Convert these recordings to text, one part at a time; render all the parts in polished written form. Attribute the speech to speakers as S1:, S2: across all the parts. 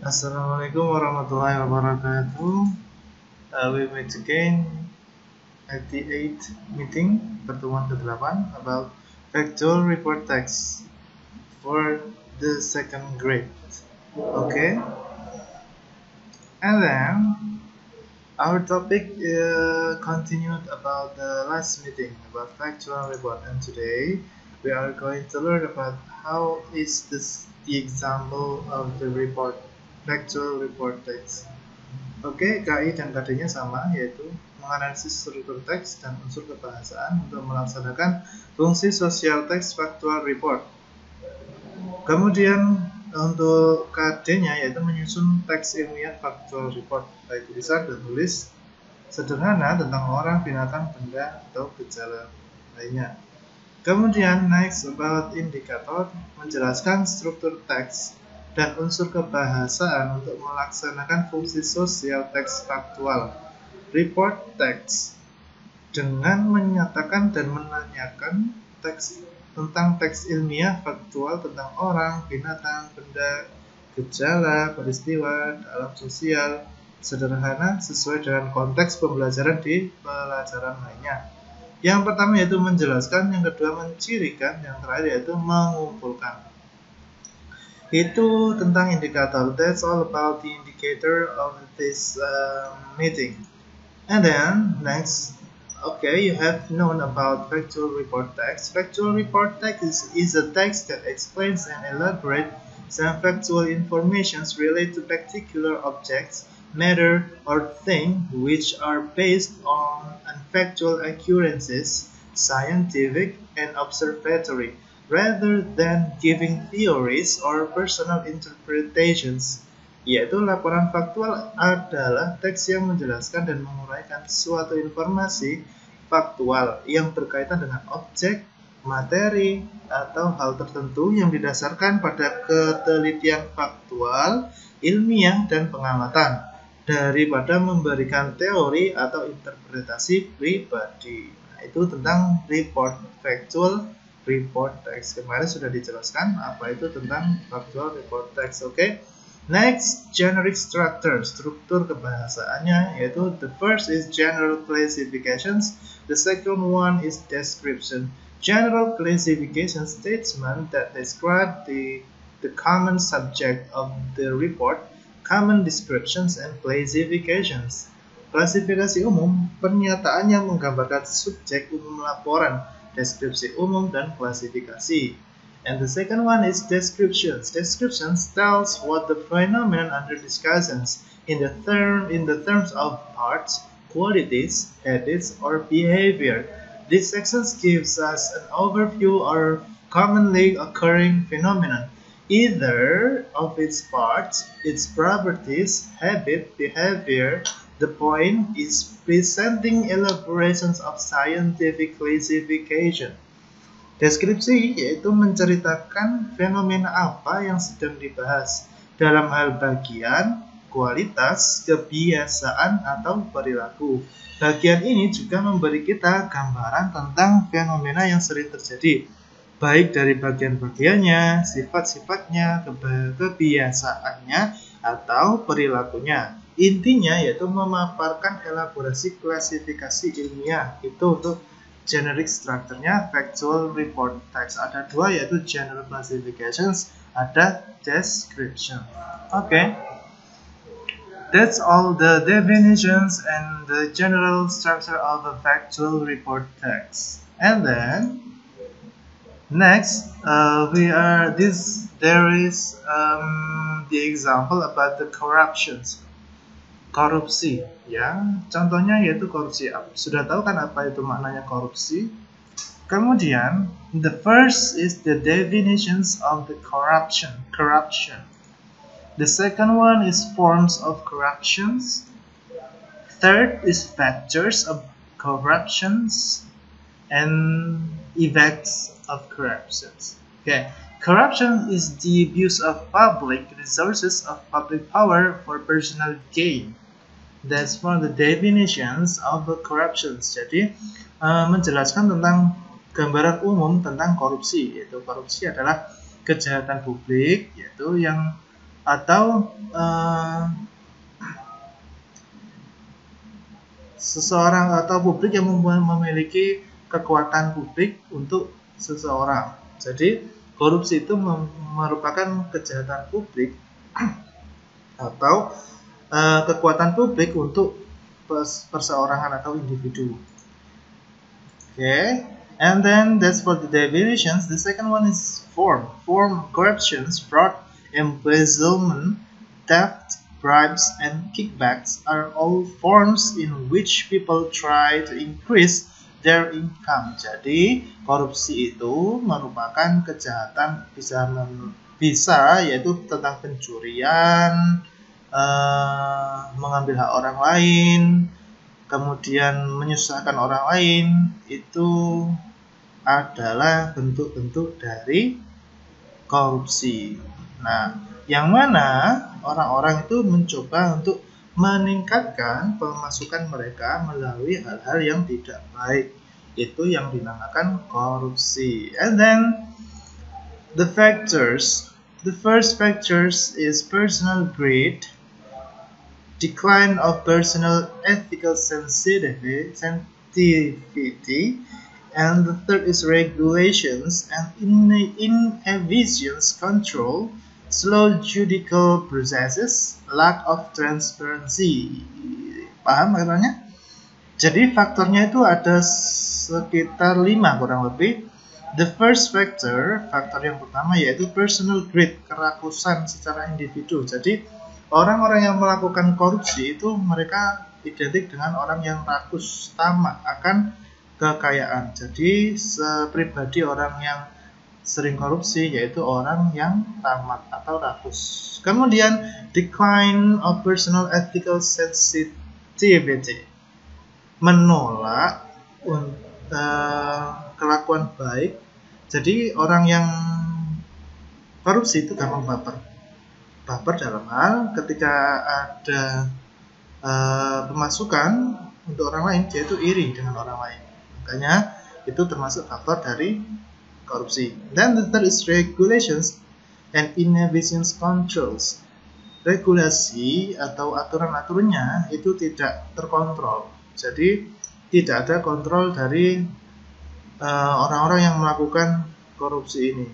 S1: Assalamualaikum warahmatullahi wabarakatuh. We meet again at the 8th meeting, pertemuan ke-8 about factual report text for the second grade. Okay, and then our topic continued about the last meeting about factual report, and today we are going to learn about how is the example of the report factual report text. Oke, KI dan KD-nya sama, yaitu menganalisis struktur teks dan unsur kebahasaan untuk melaksanakan fungsi sosial teks factual report. Kemudian untuk KD-nya yaitu menyusun teks ilmiah factual report, baik tulisan dan tulis sederhana tentang orang, binatang, benda, atau gejala lainnya. Kemudian next about indikator, menjelaskan struktur teks dan unsur kebahasaan untuk melaksanakan fungsi sosial teks faktual report text dengan menyatakan dan menanyakan teks tentang teks ilmiah faktual tentang orang, binatang, benda, gejala, peristiwa dalam sosial sederhana sesuai dengan konteks pembelajaran di pelajaran lainnya. Yang pertama yaitu menjelaskan, yang kedua mencirikan, yang terakhir yaitu mengumpulkan. Itu tentang indikator. That's all about the indicator of this meeting. And then next, okay, you have known about factual report text. Factual report text is a text that explains and elaborates some factual informations related to particular objects, matter, or thing which are based on factual occurrences, scientific and observatory, rather than giving theories or personal interpretations. Yaitu laporan faktual adalah teks yang menjelaskan dan menguraikan suatu informasi faktual yang berkaitan dengan objek, materi, atau hal tertentu yang didasarkan pada ketelitian faktual, ilmiah, dan pengamatan, daripada memberikan teori atau interpretasi pribadi. Nah, itu tentang report factual report text. Kemarin sudah dijelaskan apa itu tentang factual report text. Okay. Next, generic structure, struktur kebahasaannya, yaitu the first is general classifications, the second one is description. General classification statement that describe the common subject of the report, common descriptions and classifications. Klasifikasi umum, pernyataan yang menggambarkan subjek umum laporan, deskripsi umum dan klasifikasi. And the second one is descriptions. Descriptions tells what the phenomenon under discussions in the terms of parts, qualities, habits, or behavior. This section gives us an overview of commonly occurring phenomenon, either of its parts, its properties, habit, behavior. The point is presenting elaborations of scientific classification. Deskripsi yaitu menceritakan fenomena apa yang sedang dibahas dalam hal bagian, kualitas, kebiasaan, atau perilaku. Bagian ini juga memberi kita gambaran tentang fenomena yang sering terjadi, baik dari bagian-bagiannya, sifat-sifatnya, kebiasaannya, atau perilakunya. Intinya yaitu memaparkan elaborasi klasifikasi ilmiah. Itu untuk generic structure-nya factual report text. Ada dua, yaitu general classifications, ada description. Okay. That's all the definitions and the general structure of a factual report text. And then next, there is the example about the corruptions. Korupsi, ya. Contohnya yaitu korupsi. Sudah tahu kan apa itu maknanya korupsi? Kemudian, the first is the definitions of the corruption. The second one is forms of corruptions. Third is factors of corruptions and effects of corruptions. Okay. Corruption is the abuse of public resources of public power for personal gain. That's for the definitions of the corruptions. Jadi menjelaskan tentang gambaran umum tentang korupsi. Yaitu korupsi adalah kejahatan publik, yaitu yang atau seseorang atau publik yang memiliki kekuatan publik untuk seseorang. Jadi korupsi itu merupakan kejahatan publik atau kekuatan publik untuk perseorangan atau individu. Okay, and then that's for the definitions. The second one is form. Form: corruptions, fraud, embezzlement, theft, bribes, and kickbacks are all forms in which people try to increase their income. Jadi korupsi itu merupakan kejahatan bisa yaitu tentang pencurian, mengambil hak orang lain, kemudian menyusahkan orang lain. Itu adalah bentuk-bentuk dari korupsi. Nah, yang mana orang-orang itu mencoba untuk meningkatkan pemasukan mereka melalui hal-hal yang tidak baik. Itu yang dinamakan korupsi. And then the factors. The first factors is personal greed, decline of personal ethical sensitivity, and the third is regulations and inefficient control, slow judicial processes, lack of transparency. Paham katanya? Jadi faktornya itu ada sekitar 5 kurang lebih. The first factor yang pertama yaitu personal greed, kerakusan secara individu. Jadi orang-orang yang melakukan korupsi itu mereka identik dengan orang yang rakus, tamak akan kekayaan. Jadi sepribadi orang yang sering korupsi yaitu orang yang tamak atau rakus. Kemudian decline of personal ethical sensitivity, menolak kelakuan baik. Jadi orang yang korupsi itu gampang baper dalam hal ketika ada pemasukan untuk orang lain, dia itu iri dengan orang lain. Makanya itu termasuk faktor dari korupsi. Then the third is regulations and inefficient controls. Regulasi atau aturan-aturannya itu tidak terkontrol. Jadi tidak ada kontrol dari orang-orang yang melakukan korupsi ini.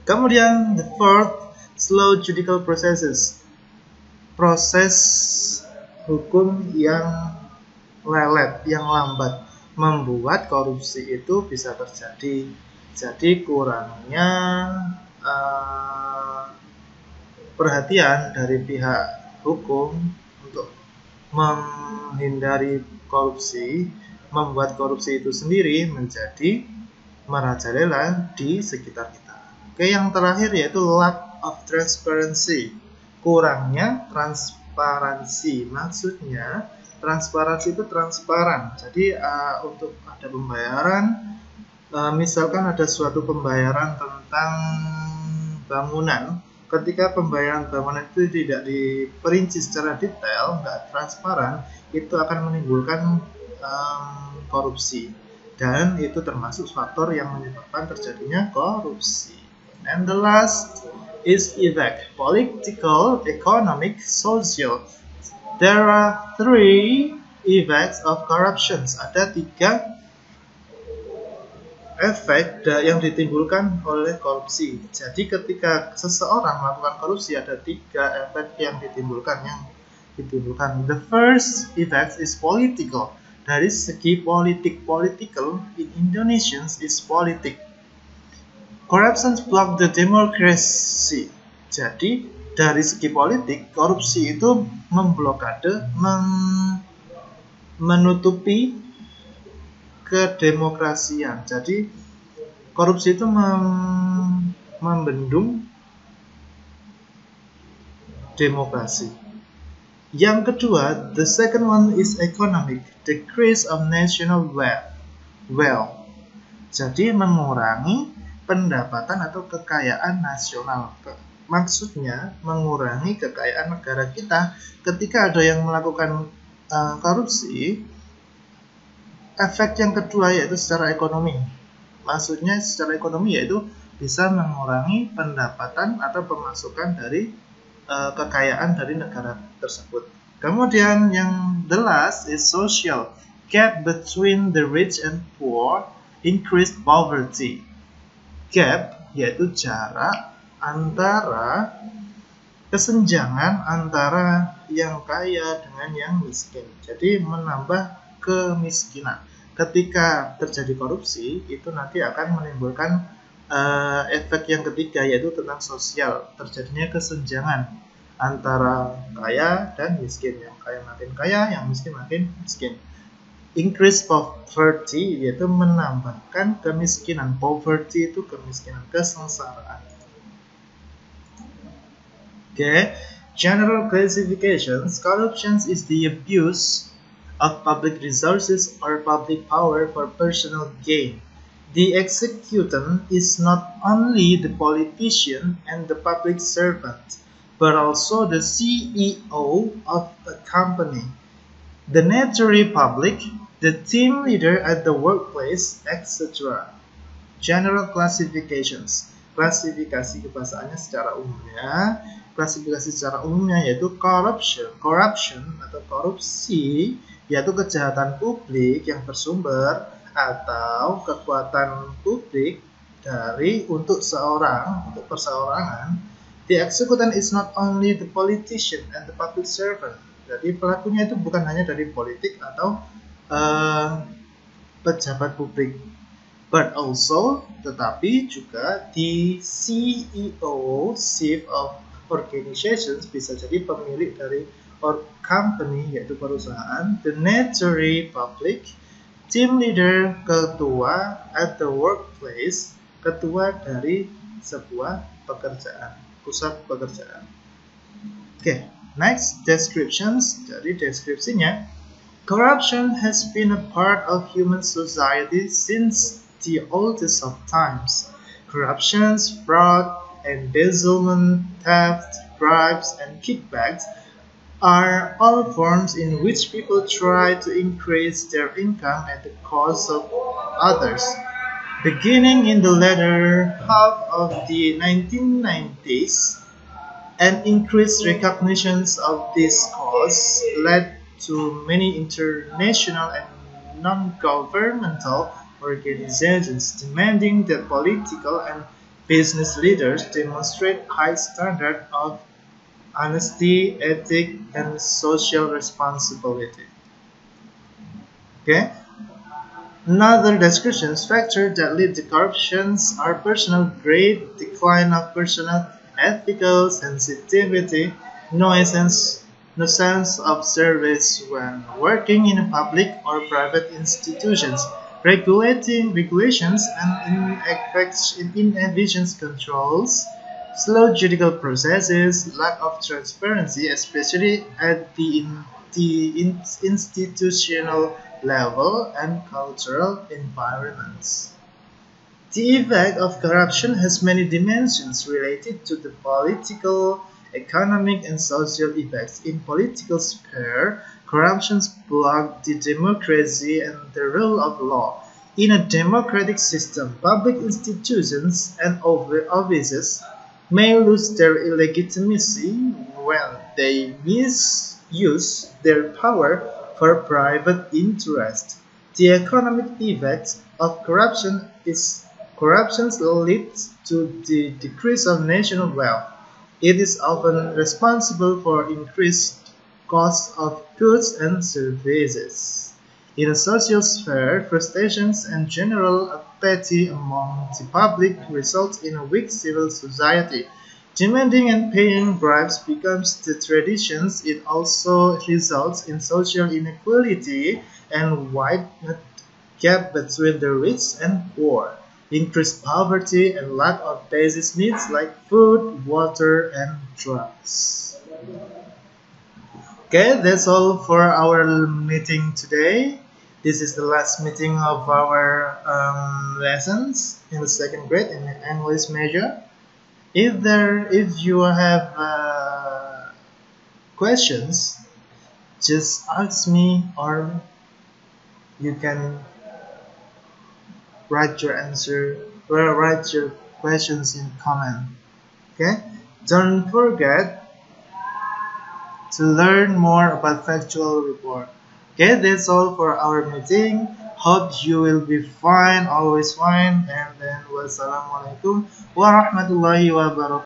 S1: Kemudian the fourth, slow judicial processes. Proses hukum yang lelet, yang lambat, membuat korupsi itu bisa terjadi. Jadi kurangnya perhatian dari pihak hukum untuk menghindari korupsi membuat korupsi itu sendiri menjadi merajalela di sekitar kita. Oke, yang terakhir yaitu lack of transparency, kurangnya transparansi. Maksudnya transparansi itu transparan. Jadi untuk ada pembayaran, misalkan ada suatu pembayaran tentang bangunan, ketika pembayaran bangunan itu tidak diperinci secara detail, nggak transparan, itu akan menimbulkan korupsi, dan itu termasuk faktor yang menyebabkan terjadinya korupsi. And the last is effect: political, economic, social. There are 3 effects of corruptions. Ada 3 efek yang ditimbulkan oleh korupsi. Jadi ketika seseorang melakukan korupsi ada 3 efek yang ditimbulkan. The first effect is political. Dari segi political in Indonesian is politik. Corruption block the democracy. Jadi dari segi politik, korupsi itu memblokade, menutupi kedemokrasian. Jadi korupsi itu membendung demokrasi. Yang kedua, the second one is economic, decrease of national wealth. Jadi mengurangi pendapatan atau kekayaan nasional. Maksudnya mengurangi kekayaan negara kita. Ketika ada yang melakukan korupsi, efek yang kedua yaitu secara ekonomi. Maksudnya secara ekonomi yaitu bisa mengurangi pendapatan atau pemasukan dari kekayaan dari negara tersebut. Kemudian yang the last is social. Gap between the rich and poor increased poverty. Gap yaitu jarak antara kesenjangan antara yang kaya dengan yang miskin. Jadi menambah kemiskinan. Ketika terjadi korupsi, itu nanti akan menimbulkan efek yang ketiga, yaitu tentang sosial. Terjadinya kesenjangan antara kaya dan miskin. Yang kaya makin kaya, yang miskin makin miskin. Increase poverty yaitu menambahkan kemiskinan. Poverty itu kemiskinan, kesengsaraan. Okay, general classifications. Corruption is the abuse of public resources or public power for personal gain. The executant is not only the politician and the public servant, but also the CEO of a company, the notary public, the team leader at the workplace, etc. General classifications. Klasifikasi kebahasaannya secara umumnya. Klasifikasi secara umumnya yaitu corruption atau korupsi, yaitu kejahatan publik yang bersumber atau kekuatan publik untuk perseorangan. The executant is not only the politician and the public servant. Jadi pelakunya itu bukan hanya dari politik atau pejabat publik, but also tetapi juga the CEO, chief of organizations, bisa jadi pemilik dari company yaitu perusahaan, the notary public, team leader, ketua at the workplace, ketua dari sebuah pekerjaan, pusat pekerjaan. Okay, next descriptions. Dari deskripsinya, corruption has been a part of human society since the oldest of times. Corruptions, fraud, embezzlement, theft, bribes, and kickbacks are all forms in which people try to increase their income at the cost of others. Beginning in the latter half of the 1990s, an increased recognition of this cause led to many international and non-governmental organizations demanding that political and business leaders demonstrate high standards of honesty, ethics, and social responsibility. Okay. Another description factors that lead to corruption are personal greed, decline of personal ethical sensitivity, no sense of service when working in public or private institutions, regulations and inefficient controls, slow judicial processes, lack of transparency, especially at the institutional level, and cultural environments. The effect of corruption has many dimensions related to the political, economic, and social effects. In political sphere, corruption blocks the democracy and the rule of law. In a democratic system, public institutions and offices may lose their legitimacy when they misuse their power for private interest. The economic effect of corruption leads to the decrease of national wealth. It is often responsible for increased costs of goods and services. In a social sphere, frustrations and general apathy among the public result in a weak civil society. Demanding and paying bribes becomes the tradition. It also results in social inequality and widened gap between the rich and poor, increased poverty and lack of basic needs like food, water, and drugs. Okay, that's all for our meeting today. This is the last meeting of our lessons in the second grade in the English major. If you have questions, just ask me, or you can write your questions in comment. Okay, don't forget to learn more about factual report. Okay, that's all for our meeting. Hope you will be fine, always fine. And then wassalamualaikum warahmatullahi wabarakatuh.